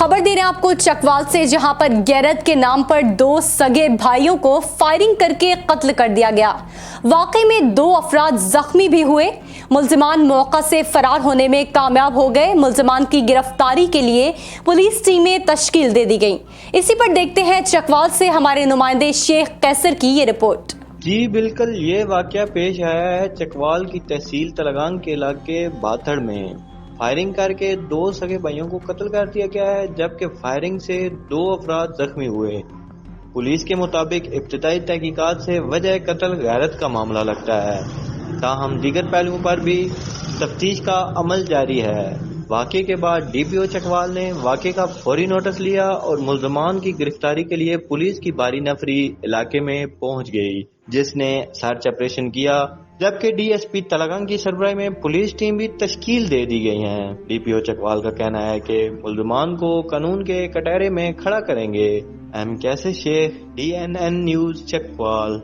खबर दे रहे हैं आपको चकवाल से, जहां पर गैरत के नाम पर दो सगे भाइयों को फायरिंग करके कत्ल कर दिया गया। वाकई में दो अफराद जख्मी भी हुए। मुल्जिमान मौका से फरार होने में कामयाब हो गए। मुल्जिमान की गिरफ्तारी के लिए पुलिस टीमें तश्कील दे दी गई। इसी पर देखते हैं चकवाल से हमारे नुमाइंदे शेख कैसर की ये रिपोर्ट। जी बिल्कुल, ये वाकया पेश आया है चकवाल की तहसील तलगांग के इलाके बाथड़ में। फायरिंग करके दो सगे भाइयों को कत्ल कर दिया गया है, जबकि फायरिंग से दो अफराद जख्मी हुए। पुलिस के मुताबिक इब्तिदाई तहकीकात से वजह कत्ल गैरत का मामला लगता है। ताहम दीगर पहलुओं पर भी तफ्तीश का अमल जारी है। वाक़े के बाद डीपीओ चकवाल ने वाक़े का फौरी नोटिस लिया और मुल्ज़मान की गिरफ्तारी के लिए पुलिस की भारी नफरी इलाके में पहुंच गई, जिसने सर्च ऑपरेशन किया। जबकि डीएसपी तलगांग की सरबराही में पुलिस टीम भी तश्कील दे दी गई है। डीपीओ चकवाल का कहना है कि मुल्ज़मान को कानून के कटहरे में खड़ा करेंगे। एम कैसर शेख, DNN न्यूज़ चकवाल।